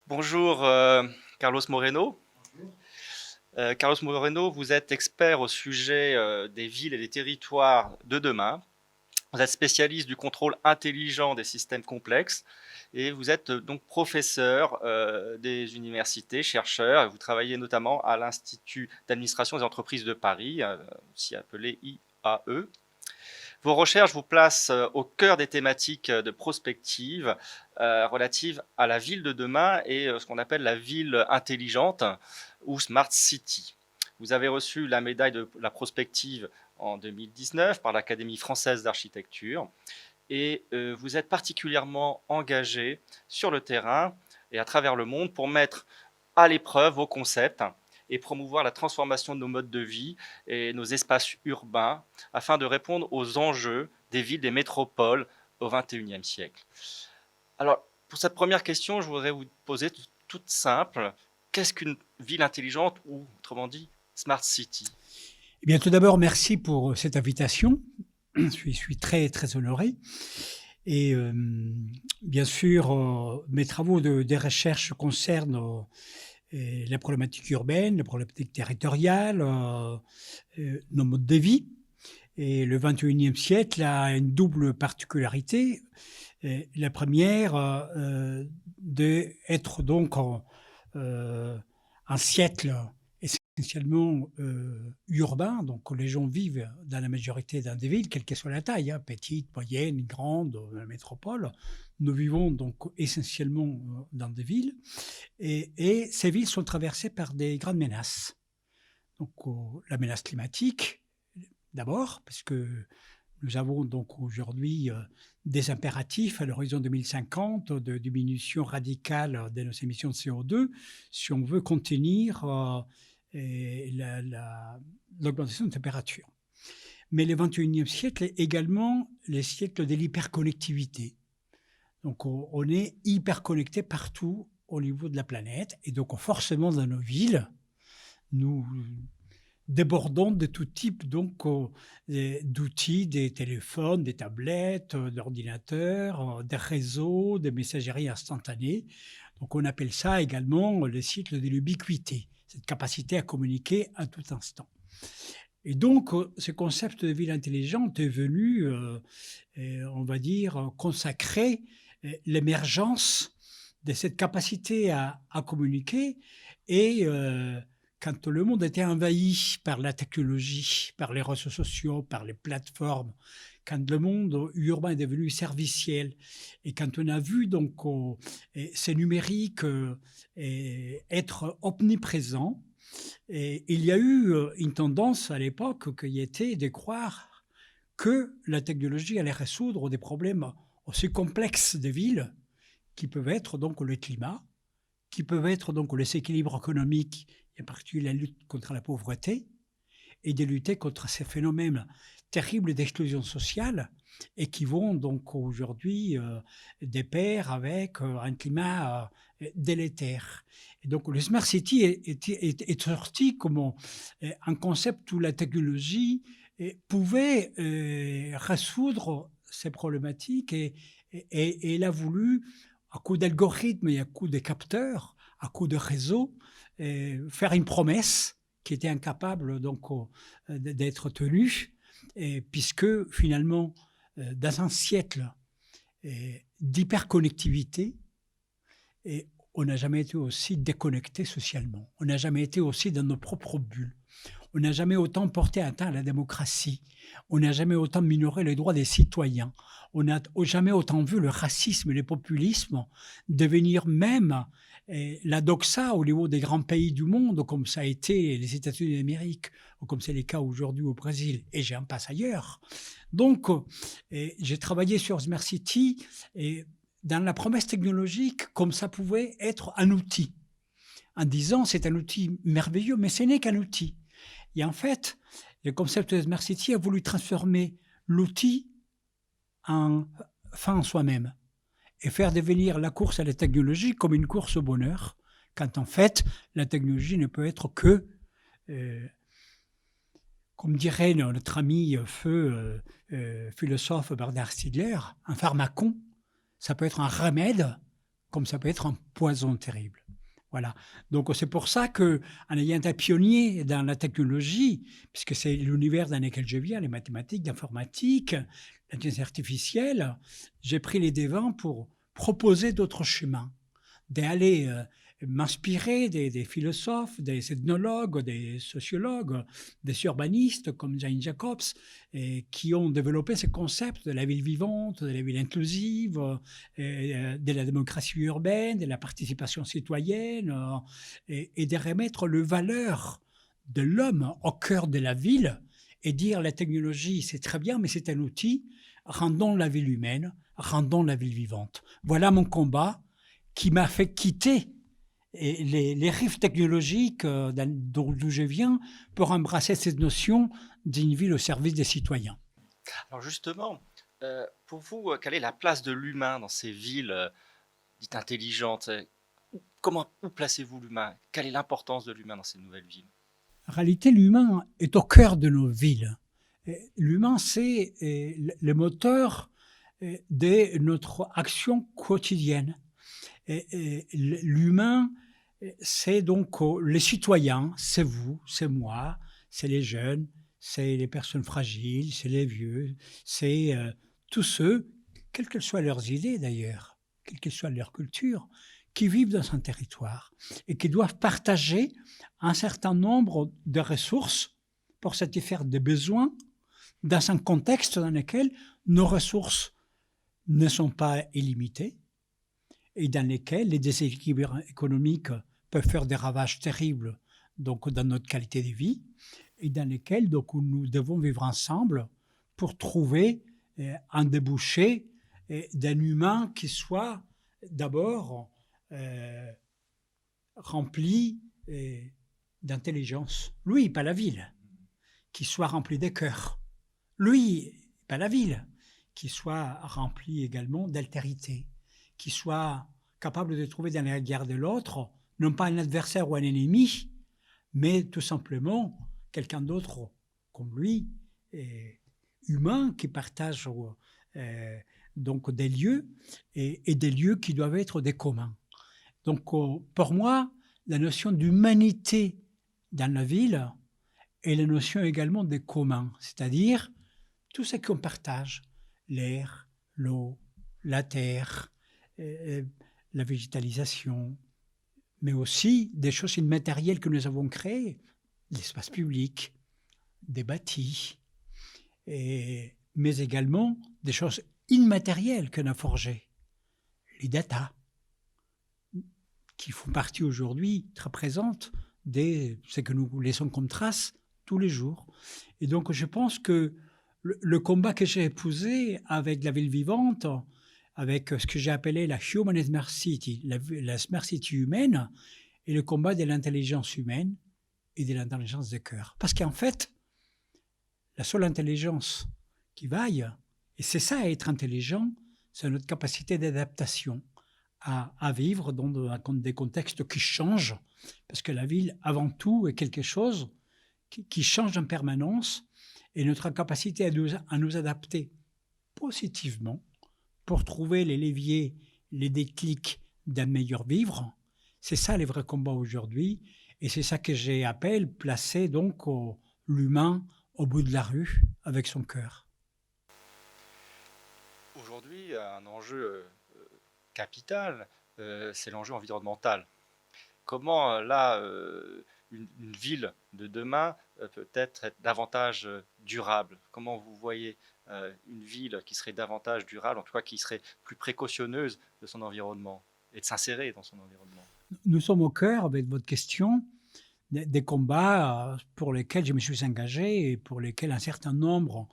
Bonjour Carlos Moreno. Carlos Moreno, vous êtes expert au sujet des villes et des territoires de demain. Vous êtes spécialiste du contrôle intelligent des systèmes complexes et vous êtes donc professeur des universités, chercheur, et vous travaillez notamment à l'Institut d'administration des entreprises de Paris, aussi appelé IAE. Vos recherches vous placent au cœur des thématiques de prospective relatives à la ville de demain et ce qu'on appelle la ville intelligente ou Smart City. Vous avez reçu la médaille de la prospective en 2019 par l'Académie française d'architecture et vous êtes particulièrement engagé sur le terrain et à travers le monde pour mettre à l'épreuve vos concepts et promouvoir la transformation de nos modes de vie et nos espaces urbains afin de répondre aux enjeux des villes, des métropoles au XXIe siècle. Alors, pour cette première question, je voudrais vous poser toute simple. Qu'est-ce qu'une ville intelligente ou, autrement dit, Smart City? Eh bien, tout d'abord, merci pour cette invitation. Je suis très, très honoré. Et bien sûr, mes travaux de recherche concernent les problématiques urbaines, les problématiques territoriales, nos modes de vie. Et le 21e siècle a une double particularité. La première, d'être donc un siècle essentiellement urbain, donc les gens vivent dans la majorité dans des villes, quelle que soit la taille, hein, petite, moyenne, grande, la métropole. Nous vivons donc essentiellement dans des villes, et ces villes sont traversées par des grandes menaces. Donc la menace climatique, d'abord, parce que nous avons donc aujourd'hui des impératifs à l'horizon 2050 de diminution radicale de nos émissions de CO2 si on veut contenir l'augmentation de température. Mais le 21e siècle est également le siècle de l'hyperconnectivité. Donc on est hyperconnecté partout au niveau de la planète, et donc forcément dans nos villes, nous débordant de tout type donc d'outils, des téléphones, des tablettes, d'ordinateurs, des réseaux, des messageries instantanées. Donc on appelle ça également le cycle de l'ubiquité, cette capacité à communiquer à tout instant. Et donc ce concept de ville intelligente est venu, on va dire, consacrer l'émergence de cette capacité à communiquer. Et quand le monde était envahi par la technologie, par les réseaux sociaux, par les plateformes, quand le monde urbain est devenu serviciel, et quand on a vu donc ces numériques être omniprésents, et il y a eu une tendance à l'époque qui était de croire que la technologie allait résoudre des problèmes aussi complexes des villes, qui peuvent être donc le climat, qui peuvent être donc les équilibres économiques, et en particulier la lutte contre la pauvreté, et de lutter contre ces phénomènes terribles d'exclusion sociale, et qui vont donc aujourd'hui de pair avec un climat délétère. Et donc le Smart City est sorti comme un concept où la technologie pouvait résoudre ces problématiques, et il a voulu, à coup d'algorithmes et à coup de capteurs, à coup de réseaux, faire une promesse qui était incapable donc d'être tenue, puisque finalement, dans un siècle d'hyperconnectivité, on n'a jamais été aussi déconnecté socialement, on n'a jamais été aussi dans nos propres bulles. On n'a jamais autant porté atteinte à la démocratie. On n'a jamais autant minoré les droits des citoyens. On n'a jamais autant vu le racisme et le populisme devenir même la doxa au niveau des grands pays du monde, comme ça a été les États-Unis d'Amérique, ou comme c'est le cas aujourd'hui au Brésil, et j'en passe ailleurs. Donc, j'ai travaillé sur Smart City dans la promesse technologique, comme ça pouvait être un outil, en disant c'est un outil merveilleux, mais ce n'est qu'un outil. Et en fait, le concept de Smart City a voulu transformer l'outil en fin en soi-même, et faire devenir la course à la technologie comme une course au bonheur, quand en fait, la technologie ne peut être que, comme dirait notre ami feu philosophe Bernard Stiegler, un pharmacon. Ça peut être un remède comme ça peut être un poison terrible. Voilà. Donc c'est pour ça que, en ayant été pionnier dans la technologie, puisque c'est l'univers dans lequel je viens, les mathématiques, l'informatique, l'intelligence artificielle, j'ai pris les devants pour proposer d'autres chemins, d'aller m'inspirer des philosophes, des ethnologues, des sociologues, des urbanistes comme Jane Jacobs, qui ont développé ce concept de la ville vivante, de la ville inclusive, de la démocratie urbaine, de la participation citoyenne, et de remettre le valeur de l'homme au cœur de la ville et dire la technologie c'est très bien mais c'est un outil, rendons la ville humaine, rendons la ville vivante. Voilà mon combat qui m'a fait quitter les rives technologiques d'où je viens pour embrasser cette notion d'une ville au service des citoyens. Alors justement, pour vous, quelle est la place de l'humain dans ces villes dites intelligentes? Où placez-vous l'humain? Quelle est l'importance de l'humain dans ces nouvelles villes? En réalité, l'humain est au cœur de nos villes. L'humain, c'est le moteur de notre action quotidienne. L'humain, c'est donc les citoyens, c'est vous, c'est moi, c'est les jeunes, c'est les personnes fragiles, c'est les vieux, c'est tous ceux, quelles que soient leurs idées d'ailleurs, quelle que soit leur culture, qui vivent dans un territoire et qui doivent partager un certain nombre de ressources pour satisfaire des besoins dans un contexte dans lequel nos ressources ne sont pas illimitées et dans lesquels les déséquilibres économiques peuvent faire des ravages terribles donc, dans notre qualité de vie et dans lesquels donc, nous devons vivre ensemble pour trouver un débouché d'un humain qui soit d'abord rempli d'intelligence. Lui, pas la ville. Qui soit rempli de cœur. Lui, pas la ville. Qui soit rempli également d'altérité. Qui soit capable de trouver dans le regard de l'autre, non pas un adversaire ou un ennemi, mais tout simplement quelqu'un d'autre comme lui, humain, qui partage donc des lieux et des lieux qui doivent être des communs. Donc pour moi, la notion d'humanité dans la ville est la notion également des communs, c'est-à-dire tout ce qu'on partage, l'air, l'eau, la terre, la végétalisation, mais aussi des choses immatérielles que nous avons créées, l'espace public, des bâtis, mais également des choses immatérielles qu'on a forgées, les data, qui font partie aujourd'hui très présente de ce que nous laissons comme trace tous les jours. Et donc je pense que le combat que j'ai épousé avec la ville vivante, avec ce que j'ai appelé la Human Smart City, la Smart City humaine, et le combat de l'intelligence humaine et de l'intelligence de cœur. Parce qu'en fait, la seule intelligence qui vaille, et c'est ça être intelligent, c'est notre capacité d'adaptation à vivre dans des contextes qui changent, parce que la ville, avant tout, est quelque chose qui change en permanence, et notre capacité à nous adapter positivement pour trouver les leviers, les déclics d'un meilleur vivre, c'est ça les vrais combats aujourd'hui, et c'est ça que j'appelle placer donc l'humain au bout de la rue avec son cœur. Aujourd'hui, un enjeu capital, c'est l'enjeu environnemental. Comment une ville de demain peut être davantage durable? Comment vous voyez une ville qui serait davantage durable, en tout cas qui serait plus précautionneuse de son environnement et de s'insérer dans son environnement? Nous sommes au cœur, avec votre question, des combats pour lesquels je me suis engagé et pour lesquels un certain nombre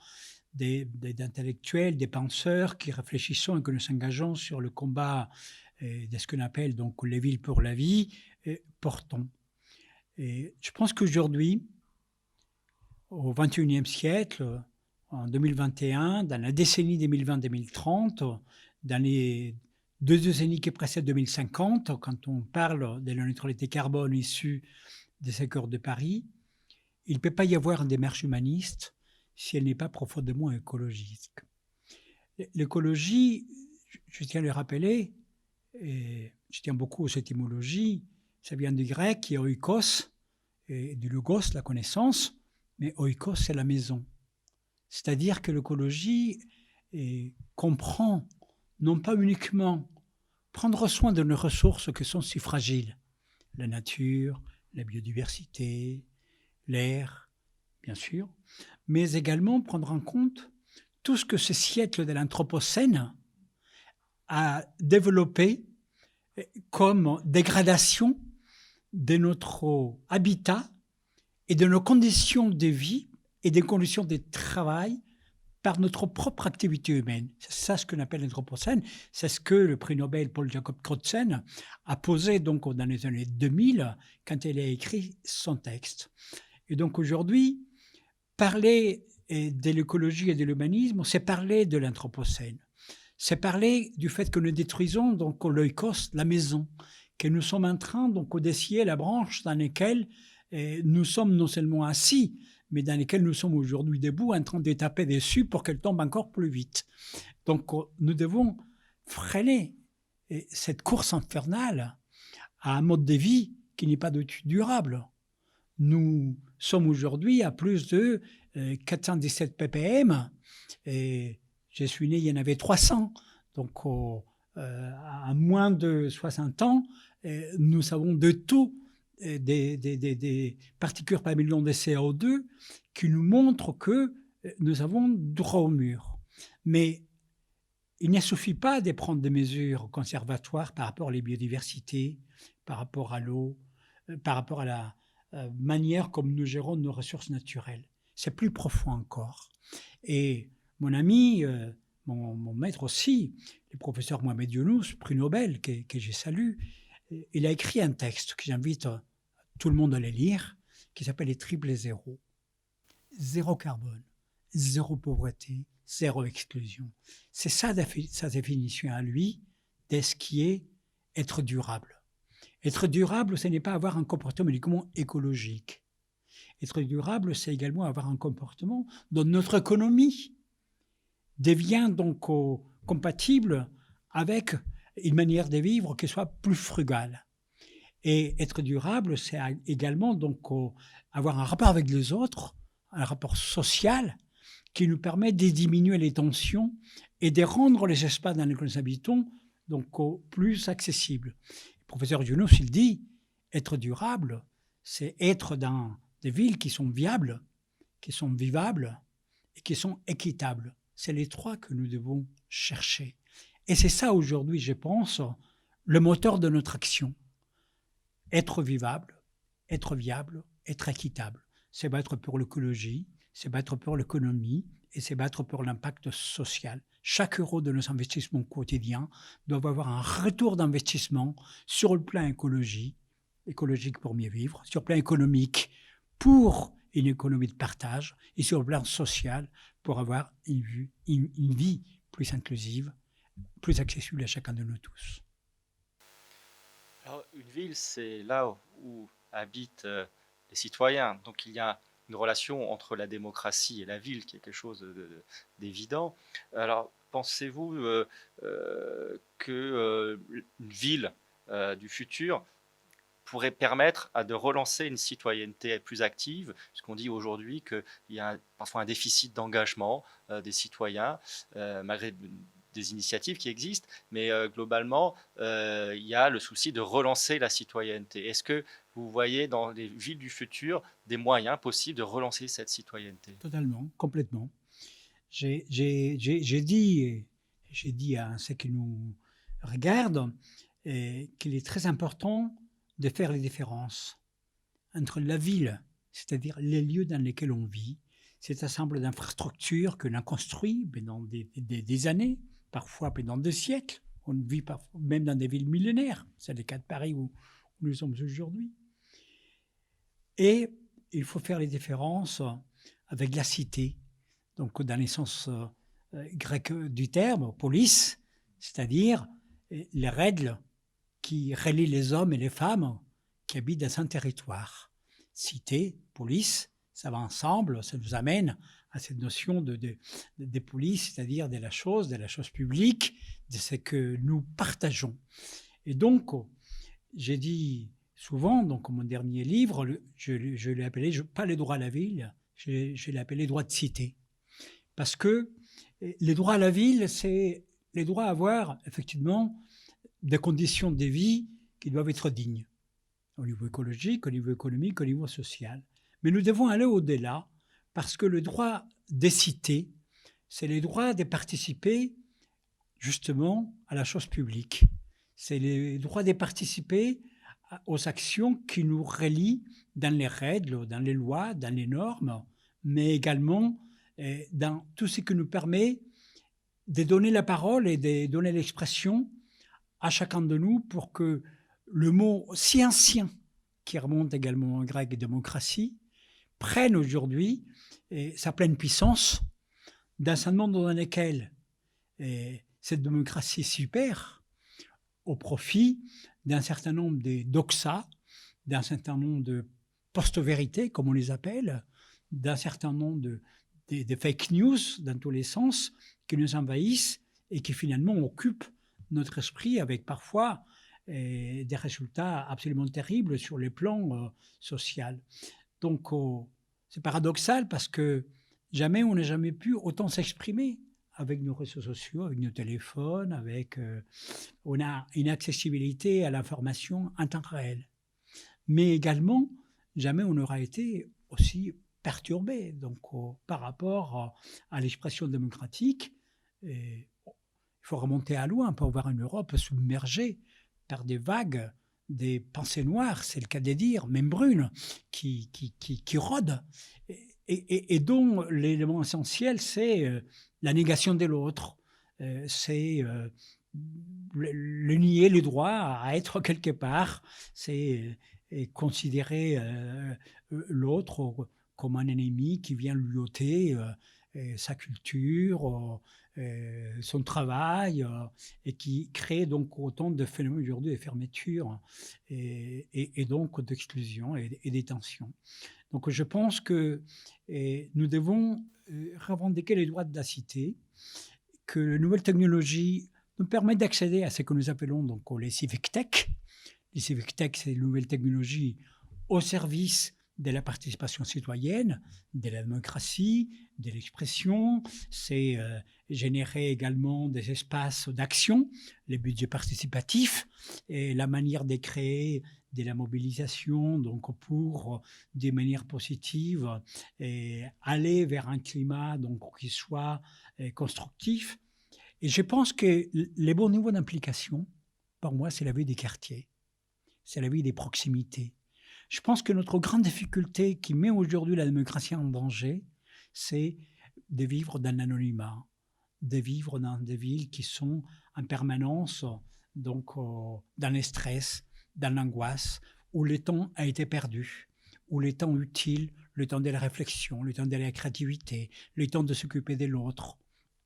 d'intellectuels, des penseurs qui réfléchissons et que nous nous engageons sur le combat de ce qu'on appelle donc les villes pour la vie, portons. Et je pense qu'aujourd'hui, au XXIe siècle, en 2021, dans la décennie 2020-2030, dans les deux décennies qui précèdent 2050, quand on parle de la neutralité carbone issue des accords de Paris, il ne peut pas y avoir une démarche humaniste si elle n'est pas profondément écologiste. L'écologie, je tiens à le rappeler, Et je tiens beaucoup aux étymologies. Ça vient du grec qui est oikos, et du logos, la connaissance, mais oikos, c'est la maison. C'est-à-dire que l'écologie comprend non pas uniquement prendre soin de nos ressources qui sont si fragiles, la nature, la biodiversité, l'air, bien sûr, mais également prendre en compte tout ce que ce siècle de l'Anthropocène a développé comme dégradation de notre habitat et de nos conditions de vie et des conditions de travail par notre propre activité humaine. C'est ça ce qu'on appelle l'Anthropocène. C'est ce que le prix Nobel Paul Jacob Crutzen a posé donc dans les années 2000 quand il a écrit son texte. Et donc aujourd'hui, parler de l'écologie et de l'humanisme, c'est parler de l'Anthropocène. C'est parler du fait que nous détruisons donc l'oikos, la maison, que nous sommes en train donc d'essayer la branche dans laquelle nous sommes non seulement assis, mais dans lesquels nous sommes aujourd'hui debout en train de taper dessus pour qu'elle tombe encore plus vite. Donc nous devons freiner cette course infernale à un mode de vie qui n'est pas durable. Nous sommes aujourd'hui à plus de 417 ppm et je suis né, il y en avait 300. Donc à moins de 60 ans, nous savons de tout des particules par million de CO2 qui nous montrent que nous avons droit au mur. Mais il ne suffit pas de prendre des mesures conservatoires par rapport à la biodiversité, par rapport à l'eau, par rapport à la manière comme nous gérons nos ressources naturelles. C'est plus profond encore. Et mon ami, mon maître aussi, le professeur Mohamed Younous, prix Nobel, que je salue, il a écrit un texte que j'invite tout le monde à le lire, qui s'appelle les triples zéros. Zéro carbone, zéro pauvreté, zéro exclusion. C'est ça sa définition à lui de ce qui est être durable. Être durable, ce n'est pas avoir un comportement uniquement écologique. Être durable, c'est également avoir un comportement dont notre économie devient donc compatible avec une manière de vivre qui soit plus frugale. Et être durable, c'est également donc avoir un rapport avec les autres, un rapport social qui nous permet de diminuer les tensions et de rendre les espaces dans lesquels nous habitons donc plus accessibles. Le professeur Younous, il dit, être durable, c'est être dans des villes qui sont viables, qui sont vivables et qui sont équitables. C'est les trois que nous devons chercher. Et c'est ça aujourd'hui, je pense, le moteur de notre action. Être vivable, être viable, être équitable. C'est battre pour l'écologie, c'est battre pour l'économie et c'est battre pour l'impact social. Chaque euro de nos investissements quotidiens doit avoir un retour d'investissement sur le plan écologique pour mieux vivre, sur le plan économique pour une économie de partage et sur le plan social pour avoir une vie plus inclusive, plus accessible à chacun de nous tous. Alors, une ville, c'est là où habitent les citoyens. Donc il y a une relation entre la démocratie et la ville qui est quelque chose d'évident. Alors pensez-vous qu'une ville du futur pourrait permettre de relancer une citoyenneté plus active, puisqu'on dit aujourd'hui qu'il y a parfois un déficit d'engagement des citoyens, malgré des initiatives qui existent, mais globalement, il y a le souci de relancer la citoyenneté. Est-ce que vous voyez dans les villes du futur des moyens possibles de relancer cette citoyenneté? Totalement, complètement. J'ai dit à ceux qui nous regardent qu'il est très important de faire les différences entre la ville, c'est-à-dire les lieux dans lesquels on vit, cet ensemble d'infrastructures que l'on a construit pendant des années, parfois pendant des siècles. On vit même dans des villes millénaires. C'est le cas de Paris où nous sommes aujourd'hui. Et il faut faire les différences avec la cité, donc dans le sens grec du terme, polis, c'est-à-dire les règles qui relient les hommes et les femmes qui habitent dans un territoire. Cité, police, ça va ensemble, ça nous amène à cette notion de police, c'est-à-dire de la chose publique, de ce que nous partageons. Et donc, j'ai dit souvent, donc mon dernier livre, je l'ai appelé, pas les droits à la ville, je l'ai appelé droits de cité. Parce que les droits à la ville, c'est les droits à avoir effectivement des conditions de vie qui doivent être dignes, au niveau écologique, au niveau économique, au niveau social. Mais nous devons aller au-delà, parce que le droit des cités, c'est le droit de participer justement à la chose publique. C'est le droit de participer aux actions qui nous relient dans les règles, dans les lois, dans les normes, mais également dans tout ce qui nous permet de donner la parole et de donner l'expression à chacun de nous pour que le mot si ancien, qui remonte également au grec démocratie, prenne aujourd'hui sa pleine puissance dans un monde dans lequel cette démocratie super au profit d'un certain nombre de doxas, d'un certain nombre de post-vérités, comme on les appelle, d'un certain nombre de fake news dans tous les sens qui nous envahissent et qui finalement occupent notre esprit avec parfois des résultats absolument terribles sur le plan social. Donc c'est paradoxal parce que jamais on n'a jamais pu autant s'exprimer avec nos réseaux sociaux, avec nos téléphones, on a une accessibilité à l'information en temps réel. Mais également, jamais on n'aura été aussi perturbé. Donc, par rapport à l'expression démocratique, il faut remonter à loin pour voir une Europe submergée par des vagues, des pensées noires, c'est le cas de dire, même brunes, qui rôdent, et dont l'élément essentiel, c'est la négation de l'autre, c'est le nier le droit à être quelque part, c'est considérer l'autre comme un ennemi qui vient lui ôter sa culture, son travail, et qui crée donc autant de phénomènes aujourd'hui de fermeture et donc d'exclusion et des tensions. Donc je pense que nous devons revendiquer les droits de la cité, que les nouvelles technologies nous permettent d'accéder à ce que nous appelons donc les civic tech. Les civic tech, c'est les nouvelles technologies au service de la participation citoyenne, de la démocratie, de l'expression. C'est générer également des espaces d'action, les budgets participatifs et la manière de créer de la mobilisation donc pour des manières positives et aller vers un climat donc qui soit constructif. Et je pense que les bons niveaux d'implication, pour moi, c'est la vie des quartiers, c'est la vie des proximités. Je pense que notre grande difficulté qui met aujourd'hui la démocratie en danger, c'est de vivre dans l'anonymat, de vivre dans des villes qui sont en permanence donc, dans le stress, dans l'angoisse, où le temps a été perdu, où le temps utile, le temps de la réflexion, le temps de la créativité, le temps de s'occuper de l'autre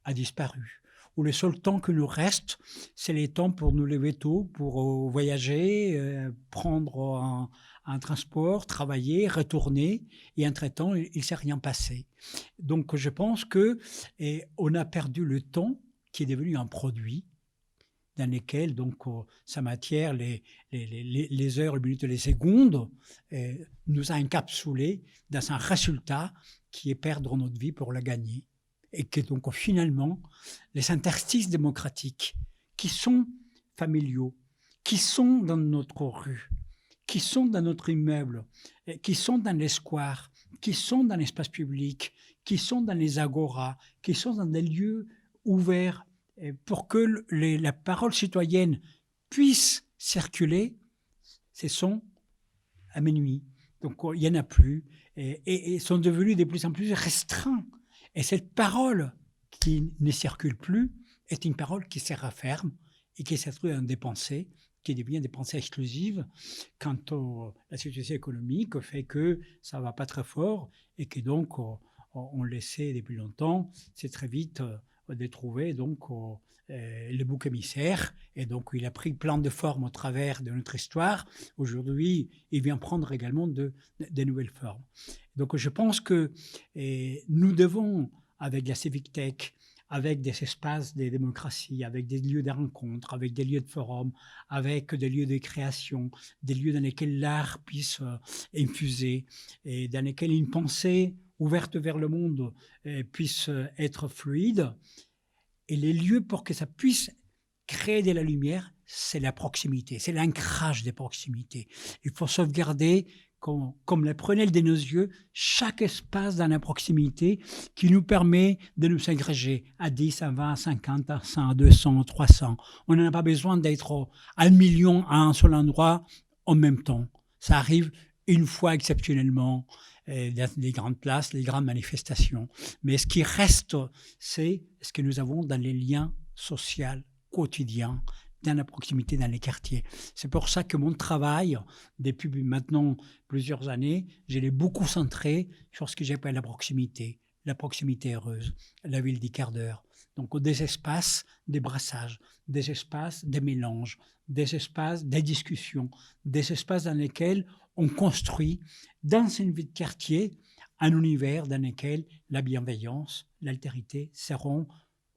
a disparu. Où le seul temps que nous reste, c'est les temps pour nous lever tôt, pour voyager, prendre un transport, travailler, retourner, et entre-temps, il ne s'est rien passé. Donc je pense qu'on a perdu le temps qui est devenu un produit dans lequel donc sa matière, les heures, les minutes et les secondes nous a encapsulés dans un résultat qui est perdre notre vie pour la gagner. Et que donc finalement, les interstices démocratiques qui sont familiaux, qui sont dans notre rue, qui sont dans notre immeuble, qui sont dans les squares, qui sont dans l'espace public, qui sont dans les agoras, qui sont dans des lieux ouverts pour que la parole citoyenne puisse circuler, ce sont à minuit. Donc il n'y en a plus et sont devenus de plus en plus restreints. Et cette parole qui ne circule plus est une parole qui se referme et qui se trouve dans des pensées, qui devient des pensées exclusives quand la situation économique fait que ça ne va pas très fort et que donc on le sait depuis longtemps, c'est très vite de trouver donc le bouc émissaire. Et donc, il a pris plein de formes au travers de notre histoire. Aujourd'hui, il vient prendre également de nouvelles formes. Donc, je pense que nous devons, avec la Civic Tech, avec des espaces de démocratie, avec des lieux de rencontre, avec des lieux de forum, avec des lieux de création, des lieux dans lesquels l'art puisse infuser et dans lesquels une pensée ouverte vers le monde puisse être fluide. Et les lieux pour que ça puisse créer de la lumière, c'est la proximité, c'est l'ancrage des proximités. Il faut sauvegarder, comme la prunelle de nos yeux, chaque espace dans la proximité qui nous permet de nous agréger à 10, à 20, à 50, à 100, à 200, à 300. On n'en a pas besoin d'être à 1 million à un seul endroit en même temps. Ça arrive une fois exceptionnellement, dans les grandes places, les grandes manifestations. Mais ce qui reste, c'est ce que nous avons dans les liens sociaux quotidiens, dans la proximité, dans les quartiers. C'est pour ça que mon travail, depuis maintenant plusieurs années, je l'ai beaucoup centré sur ce que j'appelle la proximité heureuse, la ville du quart d'heure. Donc des espaces, des brassages, des espaces, des mélanges, des espaces, des discussions, des espaces dans lesquels on construit, dans une vie de quartier, un univers dans lequel la bienveillance, l'altérité seront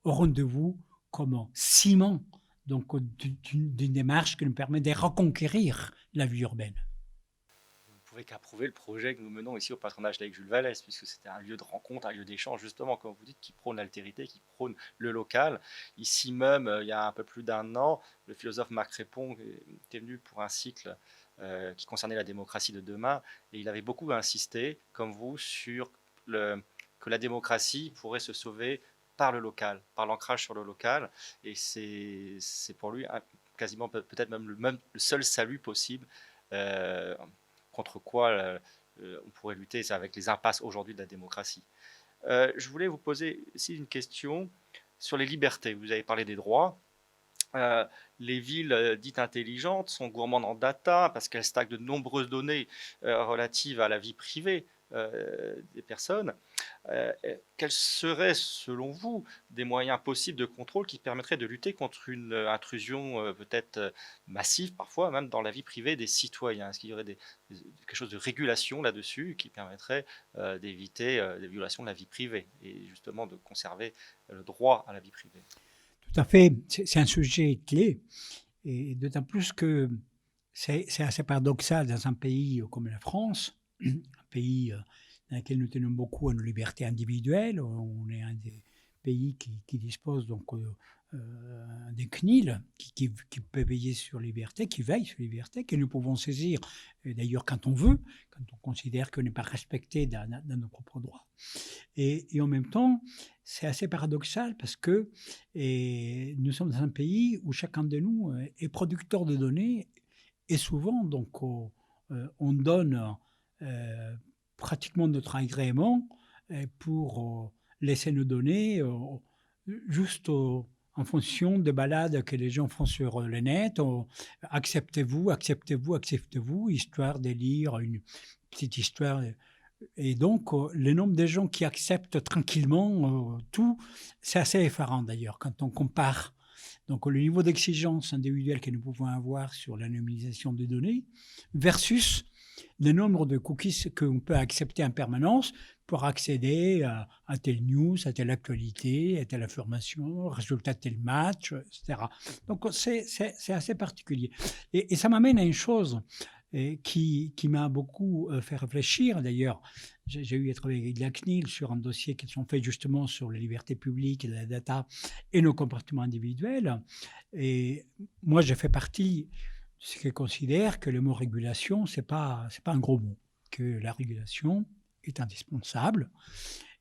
au rendez-vous comme ciment donc d'une démarche qui nous permet de reconquérir la vie urbaine. Vous ne pouvez qu'approuver le projet que nous menons ici au patronage avec Jules Vallès, puisque c'était un lieu de rencontre, un lieu d'échange, justement, comme vous dites, qui prône l'altérité, qui prône le local. Ici même, il y a un peu plus d'un an, le philosophe Marc Répon était venu pour un cycle qui concernait la démocratie de demain, et il avait beaucoup insisté, comme vous, sur que la démocratie pourrait se sauver par le local, par l'ancrage sur le local, et c'est pour lui quasiment peut-être même le seul salut possible, contre quoi on pourrait lutter, c'est avec les impasses aujourd'hui de la démocratie. Je voulais vous poser ici une question sur les libertés. Vous avez parlé des droits. Les villes dites intelligentes sont gourmandes en data parce qu'elles stackent de nombreuses données relatives à la vie privée des personnes. Quels seraient, selon vous, des moyens possibles de contrôle qui permettraient de lutter contre une intrusion peut-être massive, parfois même dans la vie privée des citoyens? Est-ce qu'il y aurait quelque chose de régulation là-dessus qui permettrait d'éviter des violations de la vie privée et justement de conserver le droit à la vie privée? Tout à fait, c'est un sujet clé, et d'autant plus que c'est assez paradoxal dans un pays comme la France, un pays dans lequel nous tenons beaucoup à nos libertés individuelles. On est un des pays qui dispose donc des CNIL, qui peut veiller sur les libertés, qui veille sur les libertés, que nous pouvons saisir d'ailleurs quand on veut, quand on considère qu'on n'est pas respecté dans nos propres droits. Et en même temps, c'est assez paradoxal parce que nous sommes dans un pays où chacun de nous est producteur de données, et souvent donc on donne pratiquement notre agrément pour laisser nos données juste en fonction des balades que les gens font sur le net. Acceptez-vous, acceptez-vous, acceptez-vous, histoire de lire une petite histoire. Et donc, le nombre de gens qui acceptent tranquillement tout, c'est assez effarant d'ailleurs quand on compare. Donc, le niveau d'exigence individuelle que nous pouvons avoir sur l'anonymisation des données versus le nombre de cookies qu'on peut accepter en permanence pour accéder à telle news, à telle actualité, à telle information, résultat de tel match, etc. Donc, c'est assez particulier. Et ça m'amène à une chose qui m'a beaucoup fait réfléchir. D'ailleurs, j'ai eu à travailler avec la CNIL sur un dossier qui sont faits justement sur les libertés publiques, la data et nos comportements individuels. Et moi, j'ai fait partie de ceux qui considèrent que le mot régulation, c'est pas un gros mot, que la régulation est indispensable.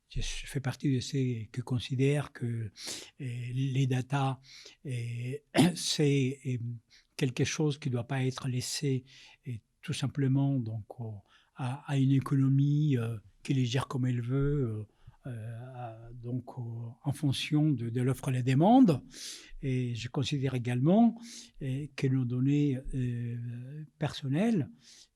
Je fais partie de ceux qui considèrent que les data, c'est quelque chose qui ne doit pas être laissé tout simplement donc, à une économie qui les gère comme elle veut, donc en fonction de l'offre et la demande. Et je considère également que nos données personnelles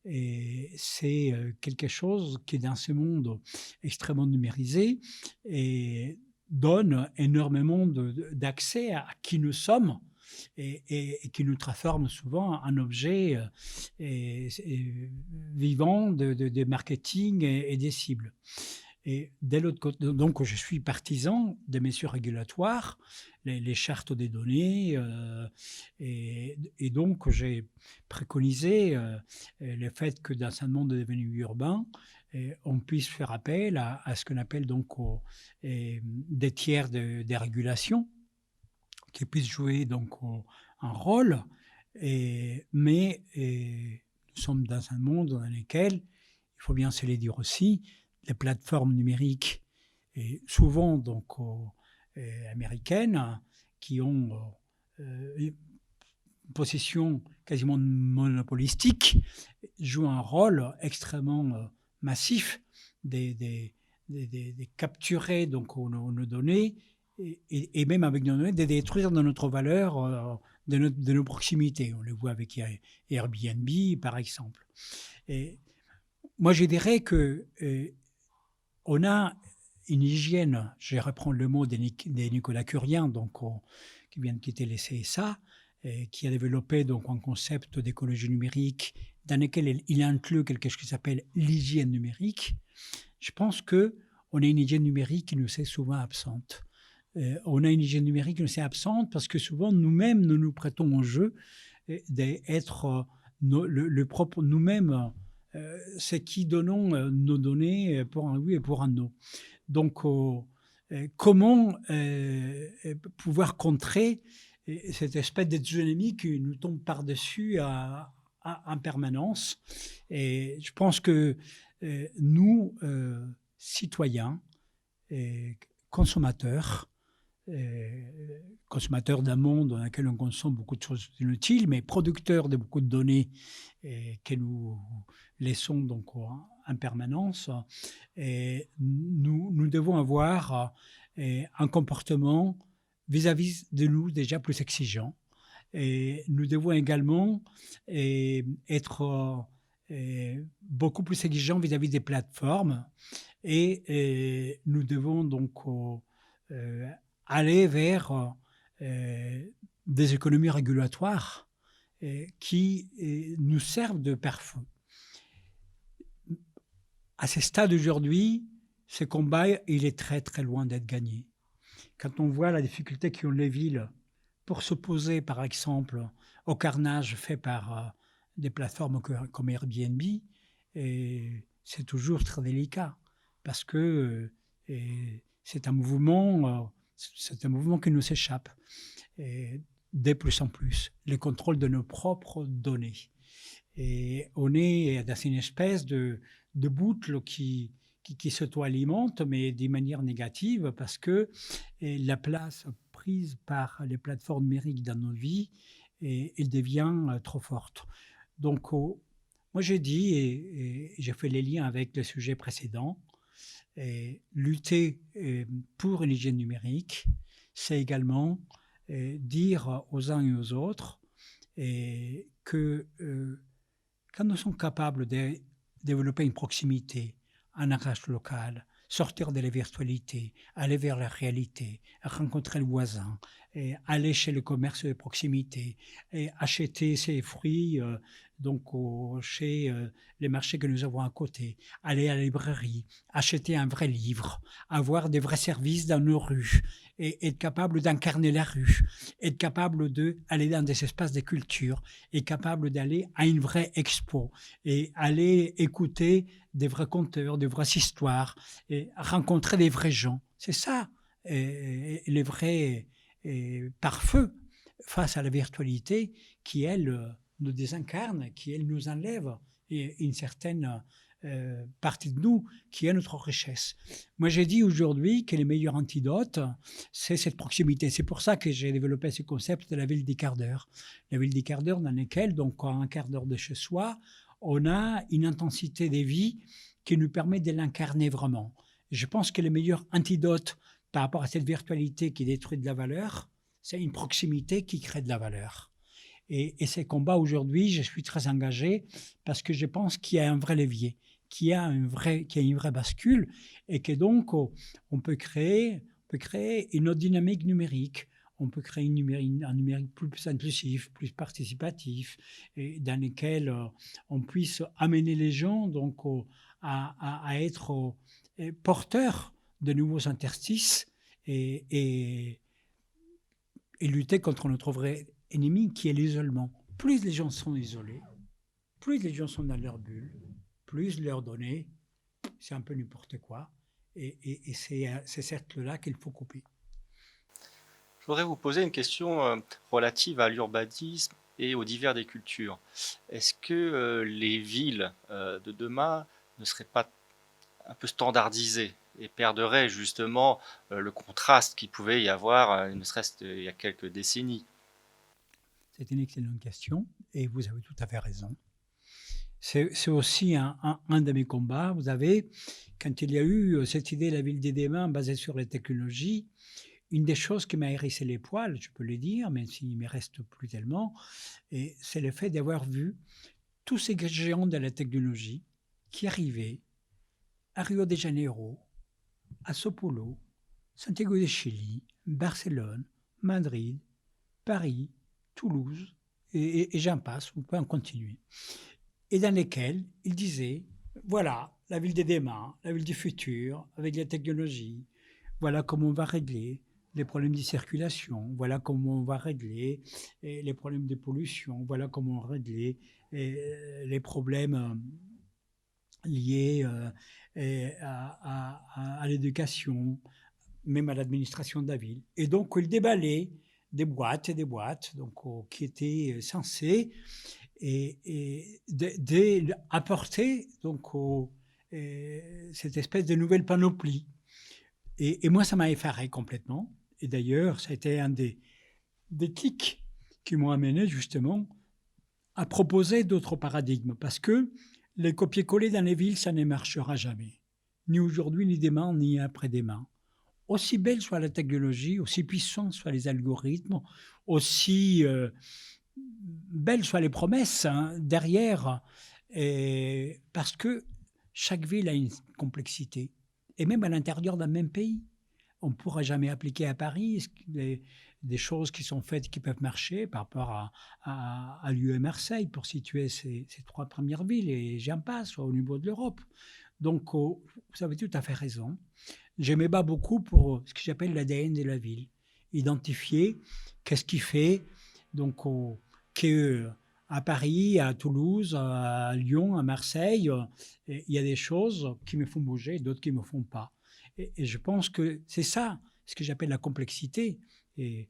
Et c'est quelque chose qui, dans ce monde extrêmement numérisé, et donne énormément d'accès à qui nous sommes et qui nous transforme souvent en objet vivant de marketing et des cibles. Et de l'autre côté, donc je suis partisan des mesures régulatoires, les chartes des données, et donc j'ai préconisé le fait que dans un monde devenu urbain, on puisse faire appel à ce qu'on appelle donc des tiers de régulation, qui puissent jouer donc un rôle, mais nous sommes dans un monde dans lequel, il faut bien se le dire aussi, les plateformes numériques, et souvent donc américaines, qui ont une position quasiment monopolistique, jouent un rôle extrêmement massif de capturer donc nos données et même avec nos données, de détruire de notre valeur, de nos proximités. On le voit avec Airbnb, par exemple. Et moi, je dirais que on a une hygiène, je reprends le mot de Nicolas Curien, donc, qui vient de quitter les CSA, qui a développé donc un concept d'écologie numérique dans lequel il inclut quelque chose qui s'appelle l'hygiène numérique. Je pense qu'on a une hygiène numérique qui nous est souvent absente. On a une hygiène numérique qui nous est absente parce que souvent nous-mêmes nous prêtons au jeu d'être le propre nous-mêmes, c'est qui donnons nos données pour un oui et pour un non. Donc, comment pouvoir contrer cette espèce d'hétéronomie qui nous tombe par-dessus en permanence? Et je pense que nous, citoyens et consommateurs d'un monde dans lequel on consomme beaucoup de choses inutiles, mais producteurs de beaucoup de données que nous laissons donc en permanence, et nous devons avoir un comportement vis-à-vis de nous déjà plus exigeant. Et nous devons également être beaucoup plus exigeants vis-à-vis des plateformes, et nous devons donc aller vers des économies régulatoires qui nous servent de pare-feu. À ce stade aujourd'hui, ce combat, il est très très loin d'être gagné. Quand on voit la difficulté qu'ont les villes pour s'opposer, par exemple, au carnage fait par des plateformes comme Airbnb, c'est toujours très délicat parce que c'est un mouvement qui nous échappe. Et de plus en plus, le contrôle de nos propres données. Et on est dans une espèce de boucle qui s'auto-alimente, mais d'une manière négative, parce que la place prise par les plateformes numériques dans nos vies, elle devient trop forte. Donc, moi j'ai dit, et j'ai fait les liens avec le sujet précédent, lutter pour l'hygiène numérique, c'est également dire aux uns et aux autres que quand nous sommes capables de développer une proximité, un ancrage local, sortir de la virtualité, aller vers la réalité, rencontrer le voisin, aller chez le commerce de proximité, et acheter ses fruits donc chez les marchés que nous avons à côté, aller à la librairie, acheter un vrai livre, avoir des vrais services dans nos rues, et être capable d'incarner la rue, être capable d'aller dans des espaces de culture, être capable d'aller à une vraie expo, et aller écouter des vrais conteurs, des vraies histoires, et rencontrer des vrais gens. C'est ça, les vrais pare-feu face à la virtualité qui, elle, nous désincarne, qui, elle, nous enlève une certaine partie de nous qui est notre richesse. Moi, j'ai dit aujourd'hui que le meilleur antidote, c'est cette proximité. C'est pour ça que j'ai développé ce concept de la ville des quarts d'heure. La ville des quarts d'heure dans laquelle, donc, à un quart d'heure de chez soi, on a une intensité de vie qui nous permet de l'incarner vraiment. Je pense que le meilleur antidote par rapport à cette virtualité qui détruit de la valeur, c'est une proximité qui crée de la valeur. Et ces combats aujourd'hui, je suis très engagé parce que je pense qu'il y a un vrai levier, qu'il y a une vraie bascule et que donc on peut créer une autre dynamique numérique. On peut créer un numérique plus inclusif, plus participatif, et dans lequel on puisse amener les gens donc à être porteurs de nouveaux interstices et lutter contre notre vrai ennemi qui est l'isolement. Plus les gens sont isolés, plus les gens sont dans leur bulle, plus leur donner, c'est un peu n'importe quoi. Et c'est ces cercles-là qu'il faut couper. Je voudrais vous poser une question relative à l'urbanisme et aux divers des cultures. Est-ce que les villes de demain ne seraient pas un peu standardisées et perdraient justement le contraste qu'il pouvait y avoir, ne serait-ce qu'il y a quelques décennies? C'est une excellente question et vous avez tout à fait raison. C'est aussi un de mes combats. Vous avez, quand il y a eu cette idée de la ville des demain basée sur les technologies, une des choses qui m'a hérissé les poils, je peux le dire, même s'il ne me reste plus tellement, et c'est le fait d'avoir vu tous ces géants de la technologie qui arrivaient à Rio de Janeiro, à Sao Paulo, Santiago de Chili, Barcelone, Madrid, Paris, Toulouse, et j'en passe, on peut en continuer, et dans lesquels il disait, voilà, la ville des demain, la ville du futur, avec la technologie, voilà comment on va régler les problèmes de circulation, voilà comment on va régler les problèmes de pollution, voilà comment on va régler les problèmes liés à l'éducation, même à l'administration de la ville. Et donc, il déballait des boîtes et des boîtes donc, qui étaient censées apporter donc, cette espèce de nouvelle panoplie. Et moi, ça m'a effaré complètement. Et d'ailleurs, ça a été un des clics qui m'ont amené justement à proposer d'autres paradigmes. Parce que les copier-coller dans les villes, ça ne marchera jamais. Ni aujourd'hui, ni demain, ni après-demain. Aussi belle soit la technologie, aussi puissants soient les algorithmes, aussi belles soient les promesses derrière, parce que chaque ville a une complexité. Et même à l'intérieur d'un même pays. On ne pourra jamais appliquer à Paris des choses qui sont faites, qui peuvent marcher par rapport à Lyon et Marseille, pour situer ces trois premières villes, et j'en passe, au niveau de l'Europe. Donc, vous avez tout à fait raison. Je me bats beaucoup pour ce que j'appelle l'ADN de la ville. Identifier qu'est-ce qui fait donc, qu'à Paris, à Toulouse, à Lyon, à Marseille, il y a des choses qui me font bouger, d'autres qui ne me font pas. Et je pense que c'est ça, ce que j'appelle la complexité. Et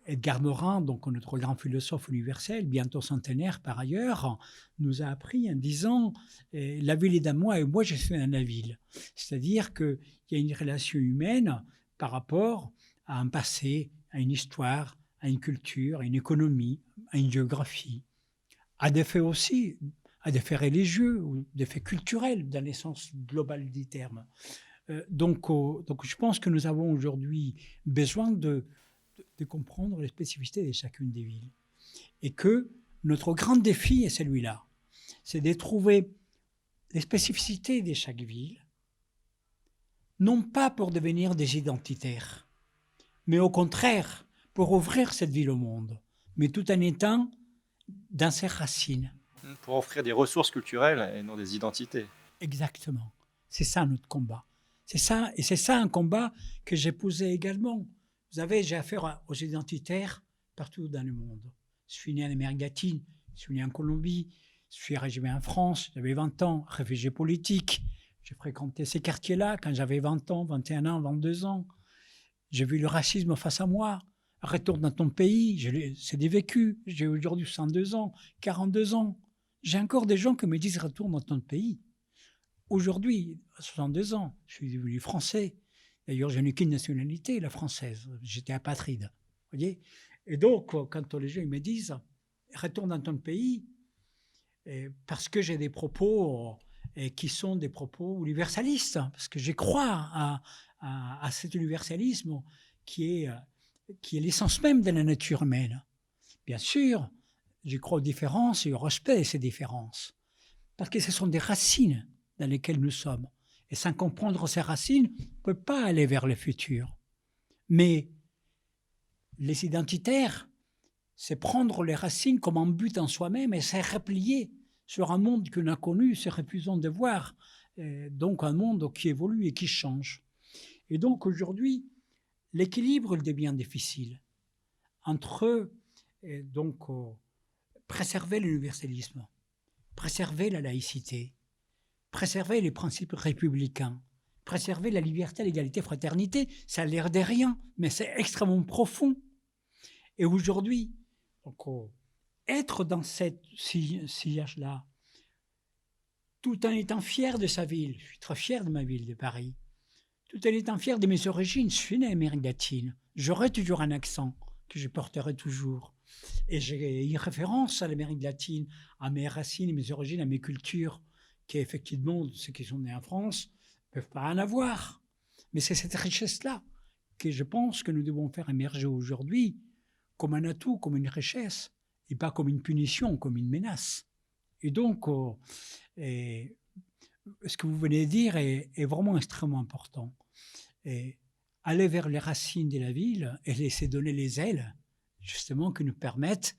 Edgar Morin, donc notre grand philosophe universel, bientôt centenaire par ailleurs, nous a appris en disant la ville est à moi et moi je suis dans la ville. C'est-à-dire qu'il y a une relation humaine par rapport à un passé, à une histoire, à une culture, à une économie, à une géographie, à des faits aussi, à des faits religieux ou des faits culturels dans l'essence globale du terme. Donc, je pense que nous avons aujourd'hui besoin de comprendre les spécificités de chacune des villes. Et que notre grand défi est celui-là. C'est de trouver les spécificités de chaque ville, non pas pour devenir des identitaires, mais au contraire, pour ouvrir cette ville au monde, mais tout en étant dans ses racines. Pour offrir des ressources culturelles et non des identités. Exactement. C'est ça notre combat. C'est ça, et c'est ça un combat que j'épousais également. Vous savez, j'ai affaire aux identitaires partout dans le monde. Je suis né en Amérique latine, je suis né en Colombie, je suis arrivé en France, j'avais 20 ans, réfugié politique. J'ai fréquenté ces quartiers-là quand j'avais 20 ans, 21 ans, 22 ans. J'ai vu le racisme face à moi. Retourne dans ton pays, c'est des vécus. J'ai aujourd'hui 62 ans, 42 ans. J'ai encore des gens qui me disent retourne dans ton pays. Aujourd'hui, à 62 ans, je suis devenu français. D'ailleurs, je n'ai qu'une nationalité, la française. J'étais apatride. Vous voyez ? Et donc, quand les gens me disent retourne dans ton pays, parce que j'ai des propos qui sont des propos universalistes, parce que je crois à cet universalisme qui est l'essence même de la nature humaine. Bien sûr, j'y crois aux différences et au respect de ces différences. Parce que ce sont des racines dans lesquelles nous sommes. Et sans comprendre ces racines, on ne peut pas aller vers le futur. Mais les identitaires, c'est prendre les racines comme un but en soi-même et c'est replier sur un monde qu'on a connu, c'est refusant de voir. Donc un monde qui évolue et qui change. Et donc aujourd'hui, l'équilibre il devient difficile entre préserver l'universalisme, préserver la laïcité, préserver les principes républicains, préserver la liberté, l'égalité, fraternité. Ça a l'air de rien, mais c'est extrêmement profond. Et aujourd'hui, être dans cette sillage-là, tout en étant fier de sa ville, je suis très fier de ma ville, de Paris, tout en étant fier de mes origines, je suis né en Amérique latine, j'aurai toujours un accent que je porterai toujours. Et j'ai une référence à l'Amérique latine, à mes racines, à mes origines, à mes cultures, qui effectivement, ceux qui sont nés en France, ne peuvent pas en avoir. Mais c'est cette richesse-là que je pense que nous devons faire émerger aujourd'hui comme un atout, comme une richesse, et pas comme une punition, comme une menace. Et donc, ce que vous venez de dire est vraiment extrêmement important. Et aller vers les racines de la ville et laisser donner les ailes, justement, qui nous permettent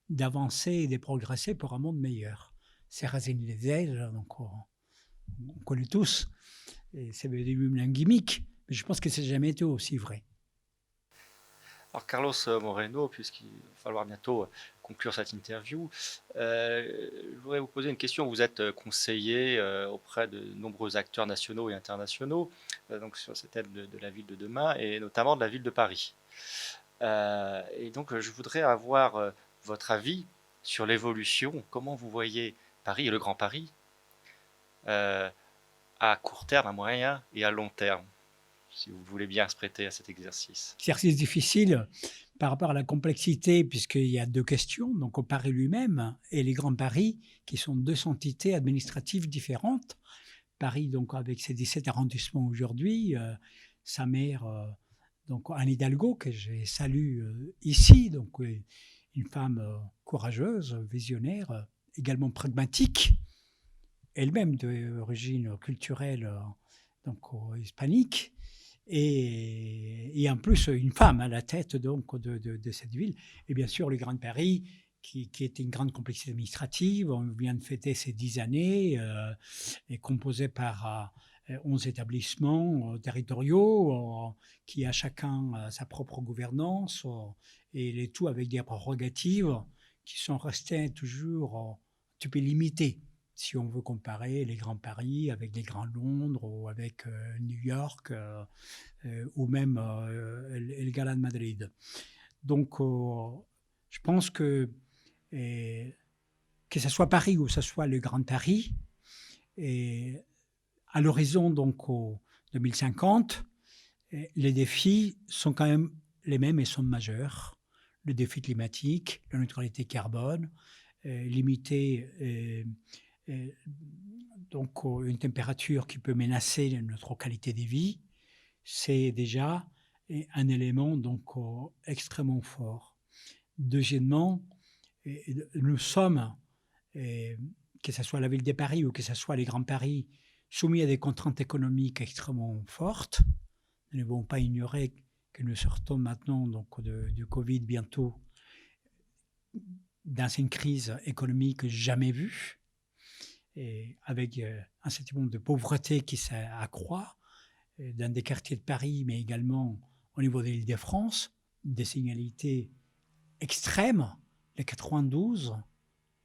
d'avancer et de progresser pour un monde meilleur. Ces racines des ailes, donc on connaît tous, et c'est même un gimmick, mais je pense que ça n'a jamais été aussi vrai. Alors Carlos Moreno, puisqu'il va falloir bientôt conclure cette interview, je voudrais vous poser une question. Vous êtes conseiller auprès de nombreux acteurs nationaux et internationaux donc sur cette aide de la ville de demain et notamment de la ville de Paris. Et donc je voudrais avoir votre avis sur l'évolution. Comment vous voyez Paris et le Grand Paris à court terme, à moyen et à long terme, si vous voulez bien se prêter à cet exercice. Exercice difficile par rapport à la complexité, puisqu'il y a deux questions, donc au Paris lui-même et les Grands Paris, qui sont deux entités administratives différentes. Paris, donc, avec ses 17 arrondissements aujourd'hui, sa maire, donc Anne Hidalgo, que je salue ici, donc une femme courageuse, visionnaire, également pragmatique, elle-même d'origine culturelle donc hispanique, et en plus une femme à la tête donc de cette ville. Et bien sûr le Grand Paris, qui est une grande complexité administrative. On vient de fêter ses 10 années, est composé par 11 établissements territoriaux qui a chacun sa propre gouvernance, et le tout avec des prérogatives qui sont restées toujours un petit peu limitées. Si on veut comparer les grands Paris avec les grands Londres ou avec New York ou même le Gala de Madrid. Donc, je pense que ce soit Paris ou que ce soit le Grand Paris, à l'horizon donc au 2050, les défis sont quand même les mêmes et sont majeurs. Le défi climatique, la neutralité carbone, limiter donc une température qui peut menacer notre qualité de vie, c'est déjà un élément donc extrêmement fort. Deuxièmement, nous sommes, que ce soit la ville de Paris ou que ce soit les Grands Paris, soumis à des contraintes économiques extrêmement fortes. Nous ne devons pas ignorer que nous sortons maintenant donc du Covid bientôt dans une crise économique jamais vue, et avec un sentiment de pauvreté qui s'accroît dans des quartiers de Paris, mais également au niveau de l'Île-de-France, des inégalités extrêmes, les 92,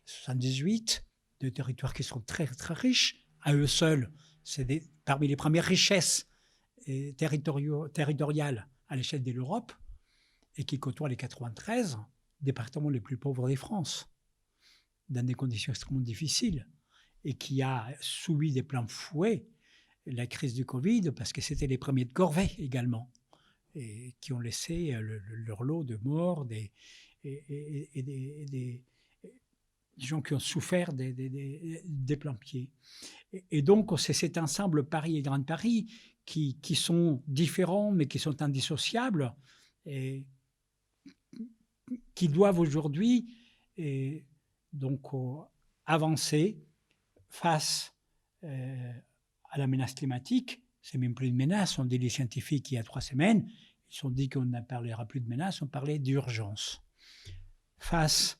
78, deux territoires qui sont très, très riches. À eux seuls, c'est parmi les premières richesses territoriales à l'échelle de l'Europe, et qui côtoient les 93 départements les plus pauvres de France, dans des conditions extrêmement difficiles, et qui a subi de plein fouet la crise du Covid, parce que c'était les premiers de corvée également, et qui ont laissé leur lot de morts, des gens qui ont souffert des plein-pieds. Et donc, c'est cet ensemble Paris et Grand Paris qui sont différents, mais qui sont indissociables, et qui doivent aujourd'hui et donc avancer face à la menace climatique. C'est même plus une menace, ont dit les scientifiques il y a 3 semaines. Ils se sont dit qu'on ne parlera plus de menace, on parlait d'urgence. Face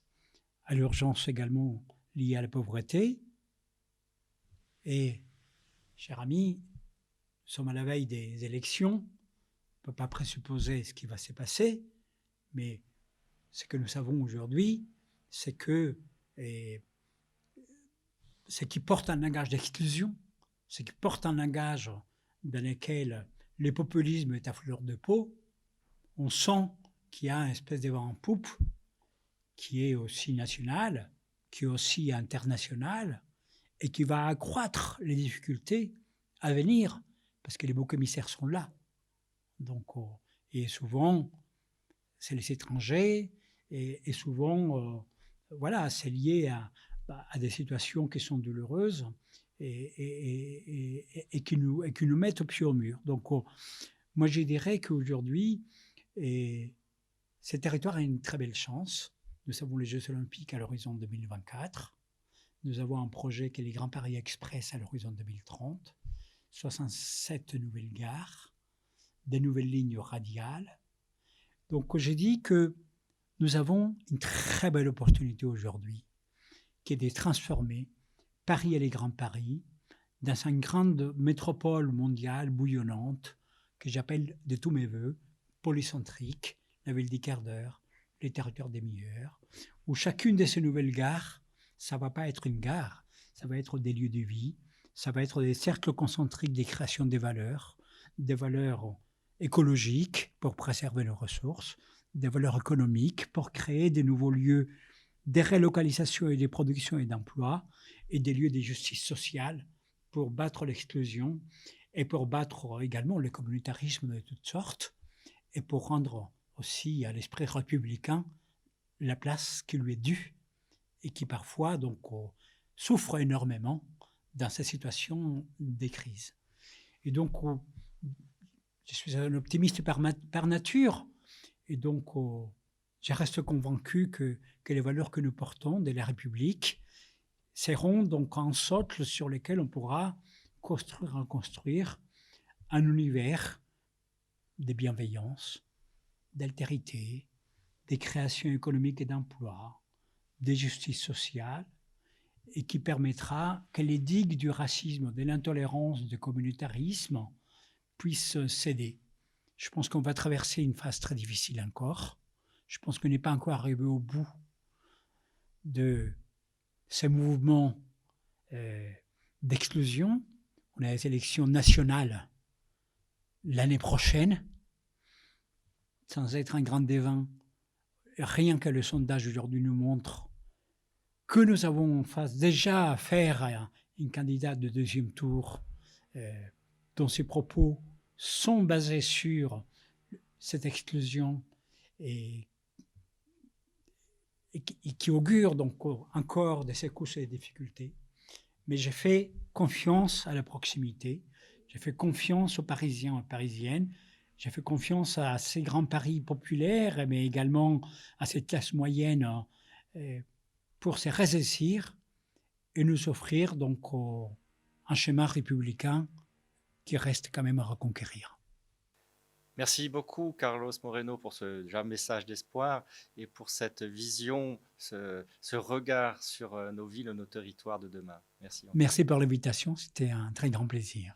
à l'urgence également liée à la pauvreté. Et, cher ami, nous sommes à la veille des élections. On ne peut pas présupposer ce qui va se passer, mais ce que nous savons aujourd'hui, c'est que ce qui porte un langage d'exclusion, ce qui porte un langage dans lequel le populisme est à fleur de peau, on sent qu'il y a une espèce de vent en poupe qui est aussi national, qui est aussi international, et qui va accroître les difficultés à venir, parce que les beaux commissaires sont là. Donc, et souvent, c'est les étrangers, et souvent, voilà, c'est lié à des situations qui sont douloureuses et qui nous mettent au pied au mur. Donc, moi, je dirais qu'aujourd'hui, ce territoire a une très belle chance. Nous avons les Jeux Olympiques à l'horizon 2024. Nous avons un projet qui est les Grands Paris Express à l'horizon 2030. 67 nouvelles gares, des nouvelles lignes radiales. Donc, j'ai dit que nous avons une très belle opportunité aujourd'hui, qui est de transformer Paris et les Grands Paris dans une grande métropole mondiale bouillonnante que j'appelle de tous mes voeux, polycentrique, la ville des quarts d'heure, les territoires des meilleurs, où chacune de ces nouvelles gares, ça ne va pas être une gare, ça va être des lieux de vie, ça va être des cercles concentriques des créations des valeurs écologiques pour préserver nos ressources, des valeurs économiques pour créer des nouveaux lieux de relocalisation et de production et d'emploi, et des lieux de justice sociale pour battre l'exclusion et pour battre également le communautarisme de toutes sortes, et pour rendre aussi à l'esprit républicain la place qui lui est due et qui parfois donc souffre énormément dans ces situations de crise. Et donc, je suis un optimiste par nature, et donc je reste convaincu que les valeurs que nous portons de la République seront donc un socle sur lequel on pourra reconstruire un univers de bienveillance, d'altérité, des créations économiques et d'emplois, de justice sociale, et qui permettra que les digues du racisme, de l'intolérance, du communautarisme puissent céder. Je pense qu'on va traverser une phase très difficile encore. Je pense qu'on n'est pas encore arrivé au bout de ces mouvements d'exclusion. On a les élections nationales l'année prochaine. Sans être un grand devin, rien que le sondage aujourd'hui nous montre que nous avons en face déjà affaire à une candidate de deuxième tour dont ses propos sont basés sur cette exclusion et qui augure donc encore de secousses et des difficultés. Mais j'ai fait confiance à la proximité, j'ai fait confiance aux Parisiens et aux Parisiennes, j'ai fait confiance à ces grands Paris populaires, mais également à cette classe moyenne pour se ressaisir et nous offrir donc un chemin républicain qui reste quand même à reconquérir. Merci beaucoup, Carlos Moreno, pour ce message d'espoir et pour cette vision, ce regard sur nos villes, nos territoires de demain. Merci. Merci pour l'invitation, c'était un très grand plaisir.